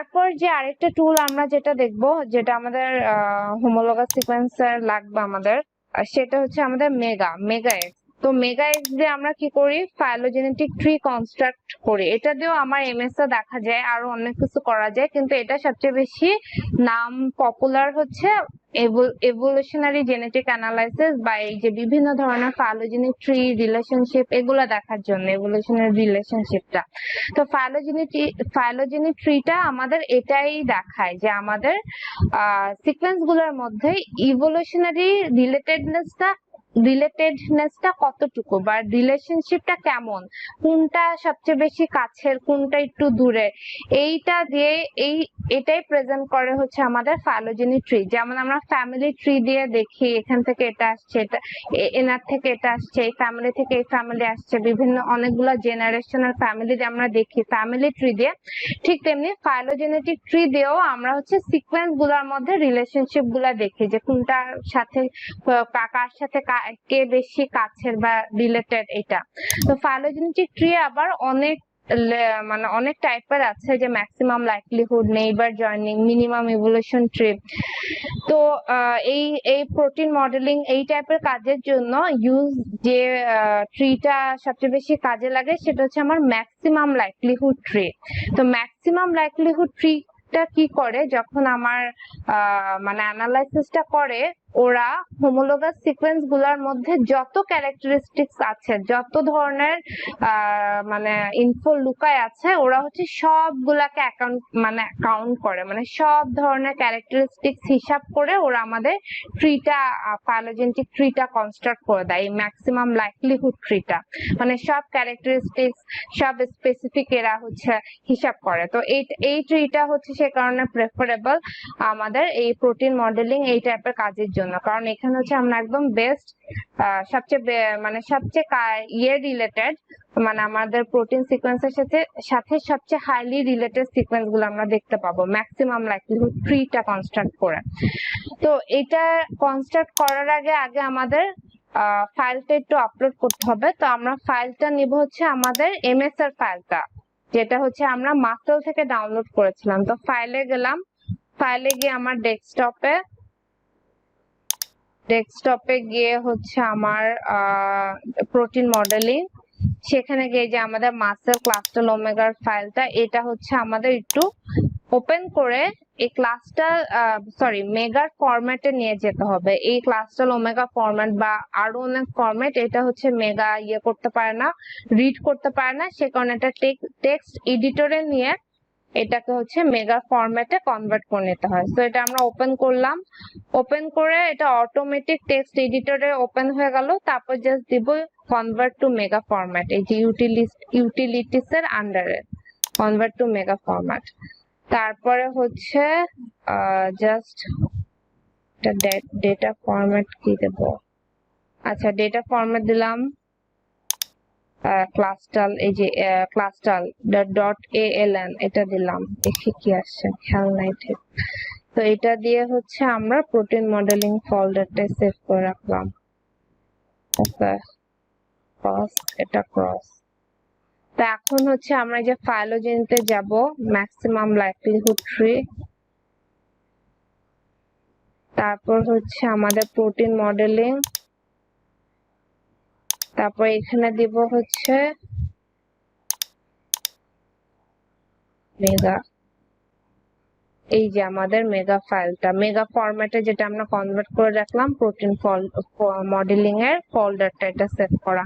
তারপর যে আরেকটা টুল আমরা যেটা দেখব, যেটা আমাদের হোমোলোগাস সিকোয়েন্সার লাগবে আমাদের, সেটা হচ্ছে আমাদের মেগা এক্স। তো মেগা এক্স দিয়ে আমরা কি করি, ফাইলোজেনেটিক ট্রি কনস্ট্রাক্ট করি। এটা দিয়েও আমার এমএস এ দেখা যায়, আরো অনেক কিছু করা যায়, কিন্তু এটা সবচেয়ে বেশি নাম পপুলার হচ্ছে এভোলিউশনারি জেনেটিক অ্যানালাইসিস, বা এই যে বিভিন্ন ধরনের ফাইলোজেনিক ট্রি রিলেশনশিপ, এগুলা দেখার জন্য এভোলিউশনারি রিলেশনশিপটা। তো ফাইলোজেনিক ট্রিটা আমাদের এটাই দেখায় যে আমাদের সিকোয়েন্স গুলোর মধ্যে ইভোলিউশনারি রিলেটেডনেসটা কতটুকু, বা রিলেশনশিপটা কেমন, কোনটা সবচেয়ে বেশি কাছের, কোনটা একটু দূরে, এইটা দিয়ে এটাই প্রেজেন্ট করে হচ্ছে আমাদের ফাইলোজেনিক ট্রি। যেমন আমরা ফ্যামিলি ট্রি দিয়ে দেখি, এখান থেকে এটা আসছে, এটা এনার থেকে এটা আসছে, এই ফ্যামিলি থেকে এই ফ্যামিলি আসছে, বিভিন্ন অনেকগুলো জেনারেশনাল ফ্যামিলি দিয়ে আমরা দেখি ফ্যামিলি ট্রি দিয়ে। ঠিক তেমনি ফাইলোজেনেটিক ট্রি দিয়েও আমরা হচ্ছে সিকোয়েন্স গুলোর মধ্যে রিলেশনশিপ গুলা দেখি, যে কোনটার সাথে কার সাথে কে বেশি কাছের বা রিলেটেড এটা। তো ফাইলোজেনেটিক ট্রি আবার অনেক টাইপের আছে, যে maximum likelihood, neighbour joining, minimum evolution tree. তো এই প্রোটিন মডেলিং এই টাইপের কাজের জন্য যে ট্রিটা সবচেয়ে বেশি কাজে লাগে সেটা হচ্ছে আমার ম্যাক্সিমাম লাইকলিহুড ট্রি। তো ম্যাক্সিমাম লাইকলিহুড ট্রিটা কি করে, যখন আমার অ্যানালাইসিসটা করে, ওরা হোমোলোগাস সিকোয়েন্স গুলার মধ্যে যত ক্যারেক্টারিস্টিক্স আছে, যত ধরনের ইনফো লুকায় আছে, ওরা হচ্ছে সবগুলাকে কাউন্ট করে, সব ধরনের ক্যারেক্টারিস্টিক্স হিসাব করে ওরা আমাদের ট্রিটা, ফাইলোজেনেটিক ট্রিটা কনস্ট্রাক্ট করে দেয়, এই ম্যাক্সিমাম লাইকলিহুড ট্রিটা। সব ক্যারেক্টারিস্টিক্স, সব স্পেসিফিক এরা হচ্ছে হিসাব করে। তো এই ট্রিটা হচ্ছে সে কারণে প্রেফারেবল আমাদের এই প্রোটিন মডেলিং এই টাইপের কাজের জন্য, কারণ এখানে হচ্ছে আমরা একদম বেস্ট, সবচেয়ে রিলেটেড, আমাদের প্রোটিন সিকোয়েন্সের সাথে সবচেয়ে হাইলি রিলেটেড সিকোয়েন্স গুলো আমরা দেখতে পাবো ম্যাক্সিমাম লাইকলিহুড ট্রিটা কনস্ট্রাক্ট করে। তো এটা কনস্ট্রাক্ট করার আগে আমাদের ফাইলটা একটু আপলোড করতে হবে। তো আমরা ফাইলটা নিব হচ্ছে আমাদের এমএস এর ফাইলটা, যেটা হচ্ছে আমরা মাস্টার থেকে ডাউনলোড করেছিলাম। তো ফাইলে গেলাম, ফাইলে গিয়ে আমার ডেস্কটপে গিয়ে হচ্ছে আমার প্রোটিন মডেলিং, সেখানে গিয়ে যে আমাদের মাসেল ক্লাস্টাল ওমেগার ফাইলটা, এটা হচ্ছে আমাদের একটু ওপেন করে এই মেগার ফরম্যাটে নিয়ে যেতে হবে। এই ক্লাস্টাল ওমেগা ফরম্যাট বা আরো অনেক ফরম্যাট, এটা হচ্ছে মেগা করতে পারে না, রিড করতে পারে না, সে কারণে এটা টেক্সট এডিটরে নিয়ে এটাকে হচ্ছে মেগা ফরম্যাটে কনভার্ট করে নিতে হয়। তো এটা আমরা ওপেন করলাম, ওপেন করে এটা অটোমেটিক টেক্সট এডিটরে ওপেন হয়ে গেল। তারপর জাস্ট দিব কনভার্ট টু মেগা ফরম্যাট, এই যে ইউটিলিটিস এর আন্ডারে কনভার্ট টু মেগা ফরম্যাট। তারপরে হচ্ছে জাস্ট ডেটা ফরম্যাট কি দেব, আচ্ছা ডেটা ফরম্যাট দিলাম ক্লাস্টাল, এই যে ক্লাস্টাল .aln এটা দিলাম, দেখি কি আসছে, খেয়াল নাই ঠিক। তো এটা দিয়ে হচ্ছে আমরা প্রোটিন মডেলিং ফোল্ডারটা সেভ করে রাখলাম। ওকে, এটা ক্রস। তো এখন হচ্ছে আমরা যে ফাইলোজেনিতে যাব, ম্যাক্সিমাম লাইকলিহুড ট্রি, তারপর হচ্ছে আমাদের প্রোটিন মডেলিং, তারপর এখানে দিব হচ্ছে মেগা, এই যে আমাদের মেগা ফাইলটা, মেগা ফরম্যাটে যেটা আমরা কনভার্ট করে রাখলাম প্রোটিন মডেলিং এর ফোল্ডারটা, এটা সেভ করা।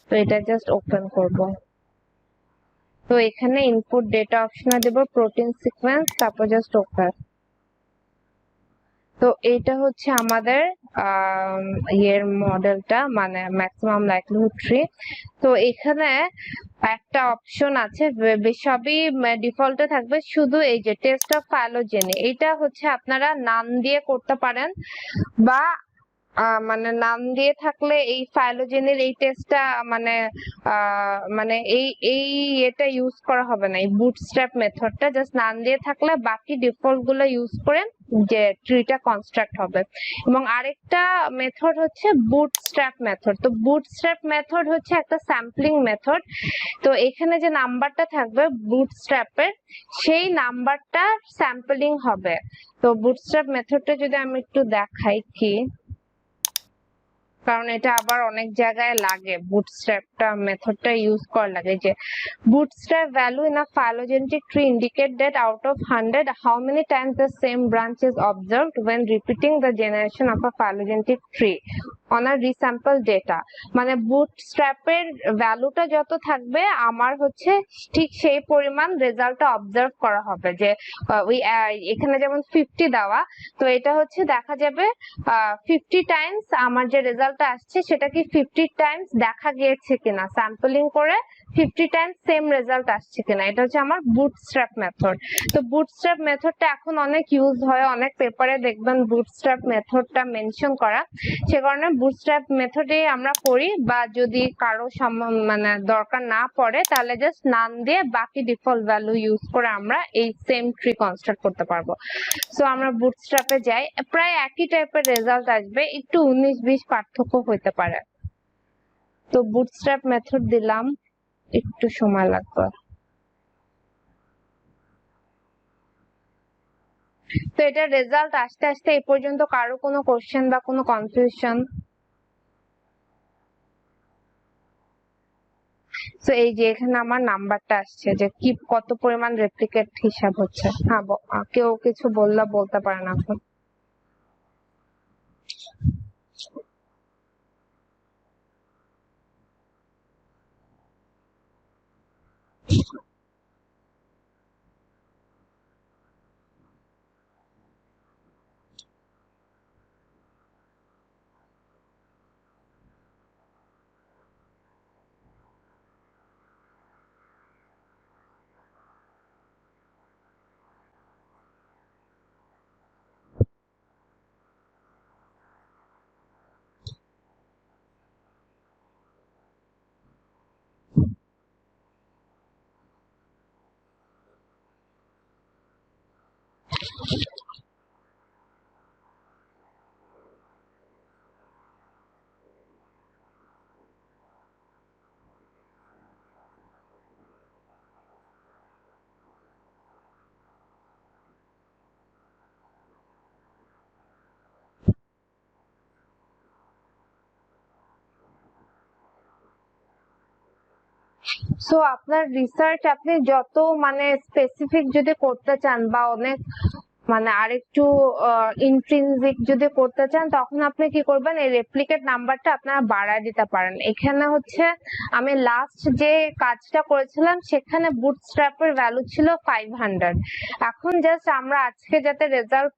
তো এটা জাস্ট ওপেন করব। তো এখানে ইনপুট ডেটা অপশনে দেব প্রোটিন সিকোয়েন্স, তারপর জাস্ট ওপেন। তো এইটা হচ্ছে আমাদের মডেলটা, ম্যাক্সিমাম লাইকলিহুড ট্রি। তো এখানে একটা অপশন আছে, সবই ডিফল্টে থাকবে, শুধু এই যে টেস্ট অফ ফাইলোজেনি, এটা হচ্ছে আপনারা নাম দিয়ে করতে পারেন, বা মানে নাম দিয়ে থাকলে এই ফাইলোজেনের এই টেস্টটা মানে মানে এই এটা ইউজ করা হবে না, এই বুটস্ট্র্যাপ মেথডটা জাস্ট নাম দিয়ে থাকলে বাকি ডিফল্ট গুলো ইউজ করে যে ট্রিটা কনস্ট্রাক্ট হবে। এবং আরেকটা মেথড হচ্ছে বুটস্ট্র্যাপ মেথড। তো বুটস্ট্র্যাপ মেথড হচ্ছে একটা স্যাম্পলিং মেথড। তো এখানে যে নাম্বারটা থাকবে বুটস্ট্র্যাপের, সেই নাম্বারটা স্যাম্পলিং হবে। তো বুটস্ট্র্যাপ মেথডটা যদি আমি একটু দেখাই কি, কারণ এটা আবার অনেক জায়গায় লাগে, বুটস্ট্র্যাপটা মেথডটা ইউজ করা লাগে যে bootstrap value in a phylogenetic tree indicate that out of 100 how many times the same branch is observed when repeating the generation of a phylogenetic tree on a resample data। মানে বুটস্ট্র্যাপের ভ্যালুটা যত থাকবে আমার হচ্ছে ঠিক সেই পরিমাণ রেজাল্টটা অবজার্ভ করা হবে। যে ওই এখানে যেমন 50 দেওয়া, তো এটা হচ্ছে দেখা যাবে 50 টাইমস আমার যে রেজাল্টটা আসছে সেটা কি 50 টাইমস দেখা গিয়েছে কিনা, স্যাম্পলিং করে 50 টাইমস সেম রেজাল্ট আসছে কিনা, এটা হচ্ছে আমার বুটস্ট্র্যাপ মেথড। তো বুটস্ট্র্যাপ মেথডটা এখন অনেক ইউজ হয়, অনেক পেপারে দেখবেন বুটস্ট্র্যাপ মেথডটা মেনশন করা। সে কারণে বুটস্ট্র্যাপ মেথডে আমরা করি, বা যদি কারো মানে দরকার না পড়ে তাহলে জাস্ট নাম দিয়ে বাকি ডিফল্ট ভ্যালু ইউজ করে আমরা এই সেম ট্রি কনস্ট্রাক্ট করতে পারবো। সো আমরা বুটস্ট্র্যাপে যাই, প্রায় একই টাইপের রেজাল্ট আসবে, একটু 19-20 পার্থক্য হতে পারে। তো বুটস্ট্র্যাপ মেথড দিলাম, একটু সময় লাগবে। তো এটা রেজাল্ট আসতে আসতে এই পর্যন্ত কারো কোনো কোশ্চেন বা কোনো কনফিউশন? তো এই যে এখানে আমার নাম্বারটা আসছে যে কি কত পরিমাণ রেপ্লিকেট হিসাব হচ্ছে। হ্যাঁ, কেউ কিছু বললে বলতে পারেন এখন। সো আপনার রিসার্চ আপনি যত মানে স্পেসিফিক যদি করতে চান বা অনেক মানে আরেকটু ইন্ট্রিনসিক যদি করতে চান, তখন আপনি কি করবেন, এই রেপ্লিকেট নাম্বারটা আপনারা বাড়ায় দিতে পারেন। এখানে হচ্ছে আমি লাস্ট যে কাজটা করেছিলাম সেখানে বুটস্ট্র্যাপের ভ্যালু ছিল 500। এখন জাস্ট আমরা আজকে যাতে রেজাল্ট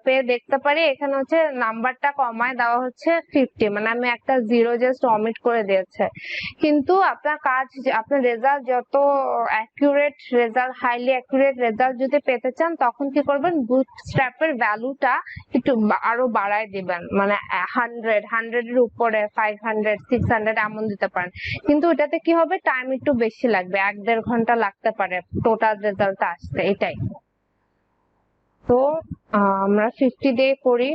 পেয়ে দেখতে পারি, এখানে হচ্ছে নাম্বারটা কমায় দেওয়া হচ্ছে 50, মানে আমি একটা জিরো জাস্ট অমিট করে দিয়েছে। কিন্তু আপনার কাজ, আপনার রেজাল্ট যত accurate result, highly accurate result যদি পেতে চান, তখন কি করবেন, বুটস্ট্র্যাপের ভ্যালুটা একটু আরো বাড়ায় দিবেন, মানে 100 এর উপরে 500 600 এমন দিতে পারেন। কিন্তু এটাতে কি হবে, টাইম একটু বেশি লাগবে, 1-1.5 ঘন্টা লাগতে পারে টোটাল রেজাল্টটা আসতে, এটাই। তো আমরা 50 দিয়ে করি।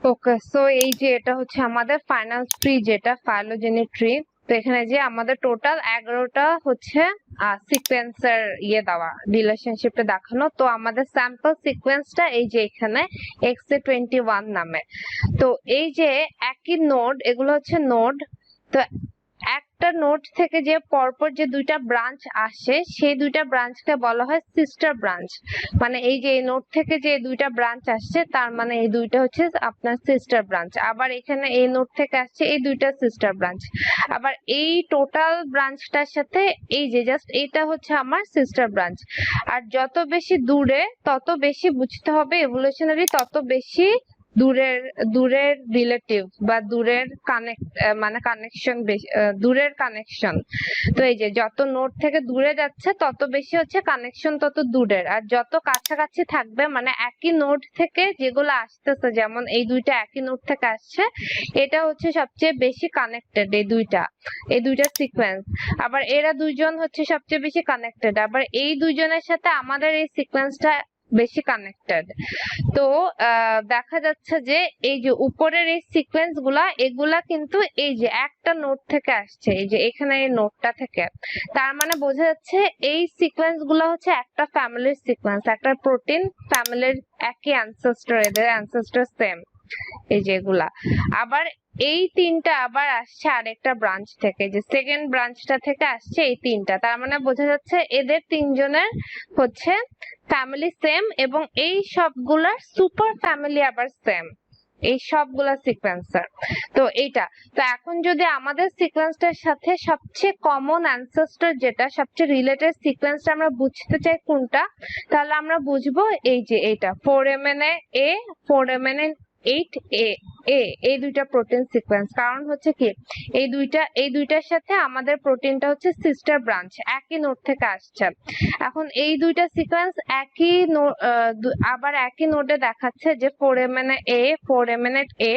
ওকে, সো এই যে এটা হচ্ছে আমাদের ফাইনাল ট্রি, যেটা ফাইলোজেনি ট্রি। তো এখানে যে আমাদের টোটাল 11টা হচ্ছে সিকোয়েন্সের দেওয়া, রিলেশনশিপটা দেখানো। তো আমাদের স্যাম্পল সিকোয়েন্সটা এই যে এখানে XA21 নামে। তো এই যে একই নোড, এগুলো হচ্ছে নোড। তো একটা নোড থেকে যে পরপর যে দুইটা ব্রাঞ্চ আসে, সেই দুইটা ব্রাঞ্চকে বলা হয় সিস্টার ব্রাঞ্চ। মানে এই যে নোড থেকে যে দুইটা ব্রাঞ্চ আসছে, তার মানে এই দুইটা হচ্ছে আপনার সিস্টার ব্রাঞ্চ। আবার এখানে এই নোড থেকে আসছে এই দুইটা সিস্টার ব্রাঞ্চ। আবার এই টোটাল ব্রাঞ্চটার সাথে এই যে জাস্ট এইটা হচ্ছে আমার সিস্টার ব্রাঞ্চ। আর যত বেশি দূরে তত বেশি বুঝতে হবে এভোলিউশনারি, তত বেশি দূরের দূরের রিলেটিভ বা দূরের মানে কানেকশন, দূরের কানেকশন। তো এই যে যত নোড থেকে দূরে যাচ্ছে তত বেশি হচ্ছে কানেকশন তত দূরের, আর যত কাছাকাছি থাকবে মানে একই নোড থেকে যেগুলো আসতেছে, যেমন এই দুইটা একই নোড থেকে আসছে, এটা হচ্ছে সবচেয়ে বেশি কানেক্টেড। এই দুইটা সিকোয়েন্স, আবার এরা দুইজন হচ্ছে সবচেয়ে বেশি কানেক্টেড, আবার এই দুইজনের সাথে আমাদের এই সিকোয়েন্সটা বেশি কানেক্টেড। তো দেখা যাচ্ছে যে এই যে উপরের এই সিকোয়েন্স গুলা, এগুলা কিন্তু এই যে একটা নোড থেকে আসছে, এই যে এখানে এই নোডটা থেকে। তার মানে বোঝা যাচ্ছে এই সিকোয়েন্স গুলা হচ্ছে একটা ফ্যামিলির সিকোয়েন্স, একটা প্রোটিন ফ্যামিলির একই অ্যানসেস্টর, এদের অ্যানসেস্টর সেম। এই যে এগুলা আবার এই তিনটা আবার আসছে আরেকটা ব্রাঞ্চ থেকে, যে সেকেন্ড ব্রাঞ্চটা থেকে আসছে এই তিনটা। তার মানে বোঝা যাচ্ছে এদের তিনজনের হচ্ছে ফ্যামিলি সেম, এবং এই সবগুলার সুপার ফ্যামিলি আবার সেম, এই সবগুলা সিকোয়েন্সার। তো এইটা, তো এখন যদি আমাদের সিকোয়েন্সটার সাথে সবচেয়ে কমন অ্যানসেস্টর, যেটা সবচেয়ে রিলেটেড সিকোয়েন্সটা আমরা বুঝতে চাই কোনটা, তাহলে আমরা বুঝবো এই যে এইটা 4mna A, 4mna 8A এই দুইটা প্রোটিন সিকোয়েন্স। কারণ হচ্ছে কি, এই দুইটার সাথে আমাদের প্রোটিনটা হচ্ছে সিস্টার ব্রাঞ্চ, একই নোড থেকে আসছে। এখন এই দুইটা সিকোয়েন্স আবার একই নোডে দেখাচ্ছে যে 4mna A, 4mna A।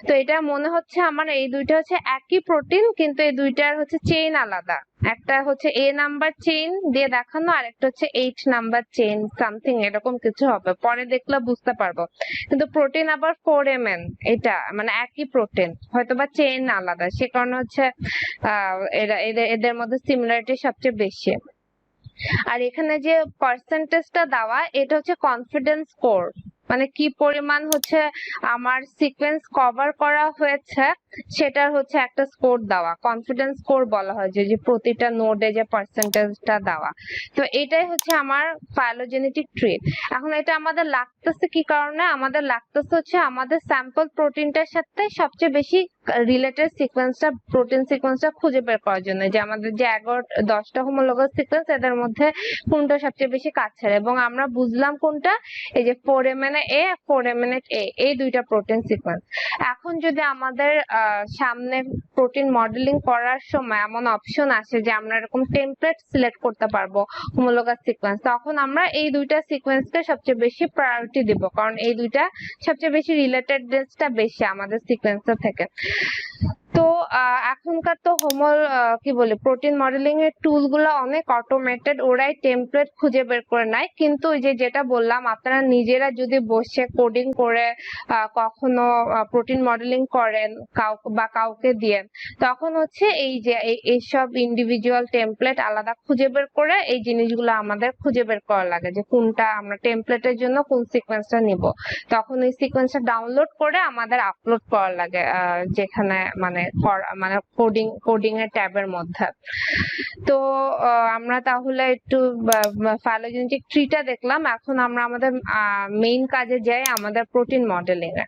তো এটা মনে হচ্ছে আমার এই দুইটা হচ্ছে একই প্রোটিন, কিন্তু এই দুইটার হচ্ছে চেইন আলাদা। একটা হচ্ছে A নাম্বার চেইন দিয়ে দেখানো, আর একটা হচ্ছে 8 নাম্বার চেইন, সামথিং এরকম কিছু হবে, পরে দেখলে বুঝতে পারবো। কিন্তু প্রোটিন আবার 4mn, এই প্রতিটা মানে একই প্রোটিন, হয়তোবা চেইন আলাদা, সে কারণে হচ্ছে এদের মধ্যে সিমিলারিটি সবচেয়ে বেশি। আর এখানে যে পার্সেন্টেজটা দেওয়া, এটা হচ্ছে কনফিডেন্স স্কোর, মানে কি পরিমাণ হচ্ছে আমার সিকোয়েন্স কভার করা হয়েছে সেটার হচ্ছে একটা স্কোর দেওয়া, কনফিডেন্স স্কোর বলা হয়, যে প্রতিটা নোডে যে পার্সেন্টেজটা দেওয়া। তো এটাই হচ্ছে আমার ফাইলোজেনেটিক ট্রি। এখন এটা আমাদের লাগতেছে কি কারণে? আমাদের লাগতেছে হচ্ছে আমাদের স্যাম্পল প্রোটিনটার সাথে সবচেয়ে বেশি রিলেটেড সিকোয়েন্সটা, প্রোটিন সিকোয়েন্সটা খুঁজে বের করার জন্য, যে আমাদের যে 10টা হোমোলোগাস সিকোয়েন্স, এদের মধ্যে কোনটা সবচেয়ে বেশি কাছের। এবং আমরা বুঝলাম কোনটা, এই যে 4mna, 4mna, এই দুইটা প্রোটিন সিকোয়েন্স। এখন যদি আমাদের সামনে প্রোটিন মডেলিং করার সময় এমন অপশন আসে যে আমরা এরকম টেমপ্লেট সিলেক্ট করতে পারবো হোমোলোগাস সিকোয়েন্স, তখন আমরা এই দুইটা সিকোয়েন্সকে সবচেয়ে বেশি প্রায়োরিটি দিব, কারণ এই দুইটা সবচেয়ে বেশি রিলেটেডনেসটা বেশি আমাদের সিকোয়েন্সের থেকে। তো এখনকার তো কি বলে প্রোটিন মডেলিং এর টুল গুলো অনেক অটোমেটেড, ওরাই টেমপ্লেট খুঁজে বের করে নেয়। কিন্তু ওই যে যেটা বললাম, আপনারা নিজেরা যদি বসে কোডিং করে কখনো প্রোটিন মডেলিং করেন কাউকে দিয়ে, তখন হচ্ছে এই যে এইসব ইন্ডিভিজুয়াল টেমপ্লেট আলাদা খুঁজে বের করে এই জিনিসগুলো আমাদের খুঁজে বের করা লাগে, যে কোনটা আমরা টেমপ্লেটের জন্য কোন সিকোয়েন্সটা নিব। তখন এই সিকোয়েন্সটা ডাউনলোড করে আমাদের আপলোড করা লাগে যেখানে মানে কোডিং এর ট্যাবের মধ্যে। তো আমরা তাহলে একটু ফাইলোজেনেটিক ট্রিটা দেখলাম, এখন আমরা আমাদের মেইন কাজে যাই, আমাদের প্রোটিন মডেলিং এ।